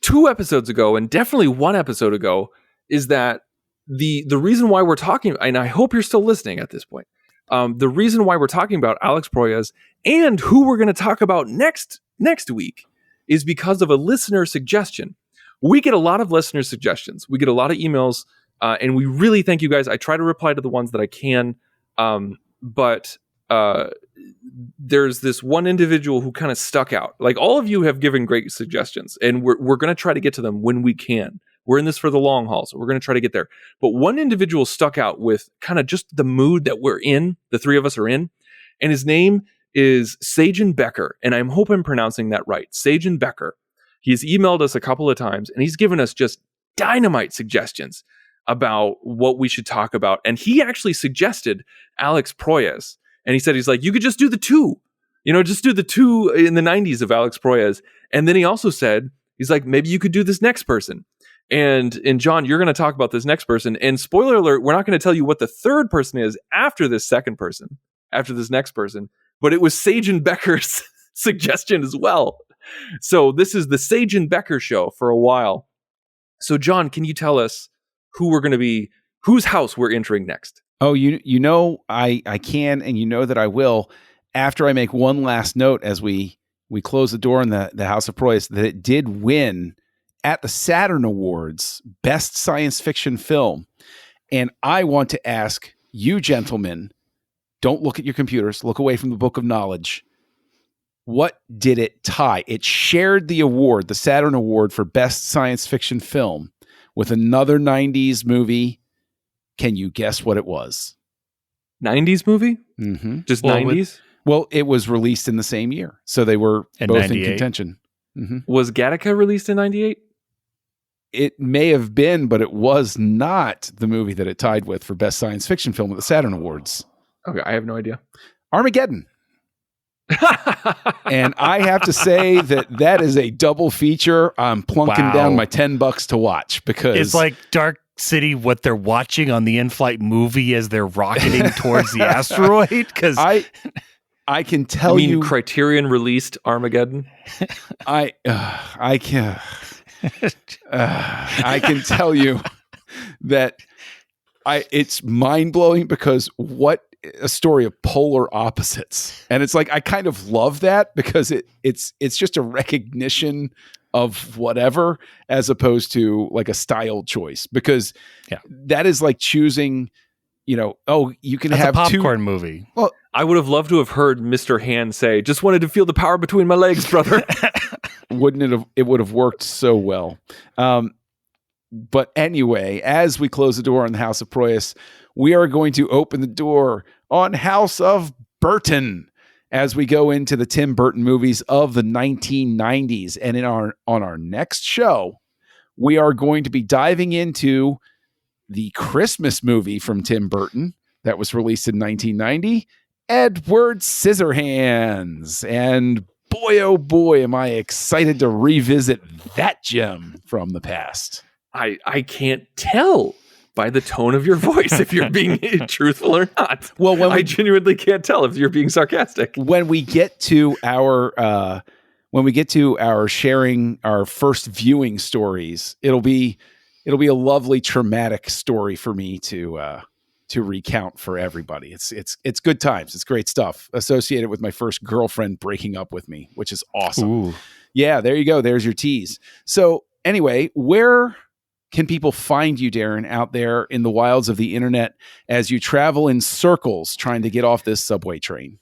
2 episodes ago, and definitely 1 episode ago, is that the reason why we're talking, and I hope you're still listening at this point, the reason why we're talking about Alex Proyas and who we're going to talk about next week is because of a listener suggestion. We get a lot of listener suggestions. We get a lot of emails, and we really thank you guys. I try to reply to the ones that I can, but there's this one individual who kind of stuck out. Like, all of you have given great suggestions, and we're going to try to get to them when we can. We're in this for the long haul, so we're going to try to get there. But one individual stuck out with kind of just the mood that we're in, the 3 of us are in, and his name is Sajan Becker, and I hope I'm pronouncing that right. Sajan Becker. He's emailed us a couple of times, and he's given us just dynamite suggestions about what we should talk about. And he actually suggested Alex Proyas. And he said, he's like, you could just do the 2. Just do the 2 in the 90s of Alex Proyas. And then he also said, he's like, maybe you could do this next person. And John, you're going to talk about this next person. And spoiler alert, we're not going to tell you what the 3rd person is after this next person. But it was Sajan Becker's suggestion as well. So this is the Sajan Becker show for a while. So John, can you tell us whose house we're entering next? Oh, I can, and that I will, after I make one last note as we close the door on the House of Proyas, that it did win at the Saturn Awards Best Science Fiction Film. And I want to ask you gentlemen, don't look at your computers, look away from the book of knowledge. What did it tie? It shared the award, the Saturn Award for Best Science Fiction Film, with another 90s movie. Can you guess what it was? 90s movie? Mm-hmm. Just 90s? Well, it was released in the same year, so they were both in contention. Mm-hmm. Was Gattaca released in 98? It may have been, but it was not the movie that it tied with for Best Science Fiction Film at the Saturn Awards. Okay, I have no idea. Armageddon. And I have to say that is a double feature. I'm plunking down my $10 to watch, because it's like Dark City, what they're watching on the in-flight movie as they're rocketing towards the asteroid. Because I can tell you, mean Criterion released Armageddon. I can tell you that it's mind blowing, because what a story of polar opposites. And it's like, I kind of love that, because it's just a recognition of whatever, as opposed to like a style choice, because that is like choosing, you can have a popcorn movie. Well, I would have loved to have heard Mr. Hand say, just wanted to feel the power between my legs, brother. It would have worked so well. But anyway, as we close the door on the House of Proyas, we are going to open the door on House of Burton. as we go into the Tim Burton movies of the 1990s. And on our next show, we are going to be diving into the Christmas movie from Tim Burton that was released in 1990, Edward Scissorhands. And boy, oh boy, am I excited to revisit that gem from the past. I can't tell by the tone of your voice if you're being truthful or not. Well, I genuinely can't tell if you're being sarcastic. When we get to our sharing our first viewing stories, it'll be a lovely traumatic story for me to recount for everybody. It's good times. It's great stuff associated with my first girlfriend breaking up with me, which is awesome. Ooh. Yeah, there you go. There's your tease. So anyway, where can people find you, Darren, out there in the wilds of the internet as you travel in circles trying to get off this subway train?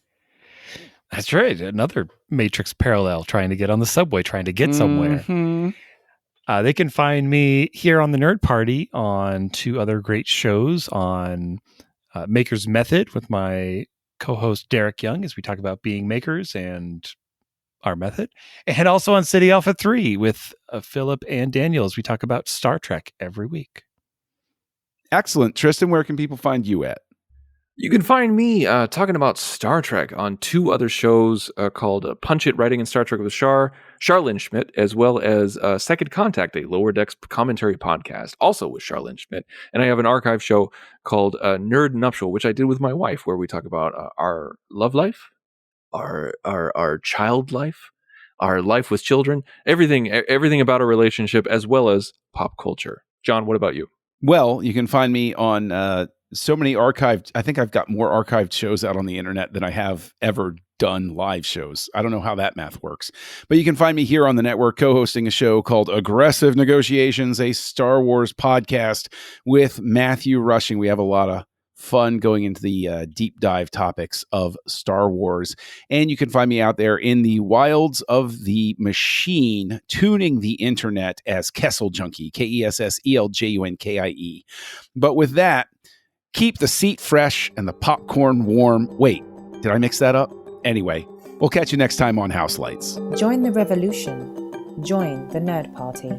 That's right. Another Matrix parallel, trying to get on the subway, trying to get somewhere. Mm-hmm. They can find me here on the Nerd Party on two other great shows on Maker's Method with my co-host Derek Young as we talk about being makers and our method, and also on City Alpha 3 with Philip and Daniel as we talk about Star Trek every week. Excellent. Tristan, where can people find you at? You can find me talking about Star Trek on two other shows called Punch It! Writing in Star Trek with Charlene Schmidt, as well as Second Contact, a Lower Decks commentary podcast, also with Charlene Schmidt. And I have an archive show called Nerd Nuptial, which I did with my wife, where we talk about our love life, our child life, our life with children, everything about our relationship, as well as pop culture. John, what about you? Well, you can find me on so many archived. I think I've got more archived shows out on the internet than I have ever done live shows. I don't know how that math works, but you can find me here on the network co-hosting a show called Aggressive Negotiations, a Star Wars podcast with Matthew Rushing. We have a lot of fun going into the deep dive topics of Star Wars. And you can find me out there in the wilds of the machine, tuning the internet as Kessel Junkie, KESSELJUNKIE. But with that, keep the seat fresh and the popcorn warm. Wait, did I mix that up? Anyway, we'll catch you next time on Houselights. Join the revolution. Join the Nerd Party.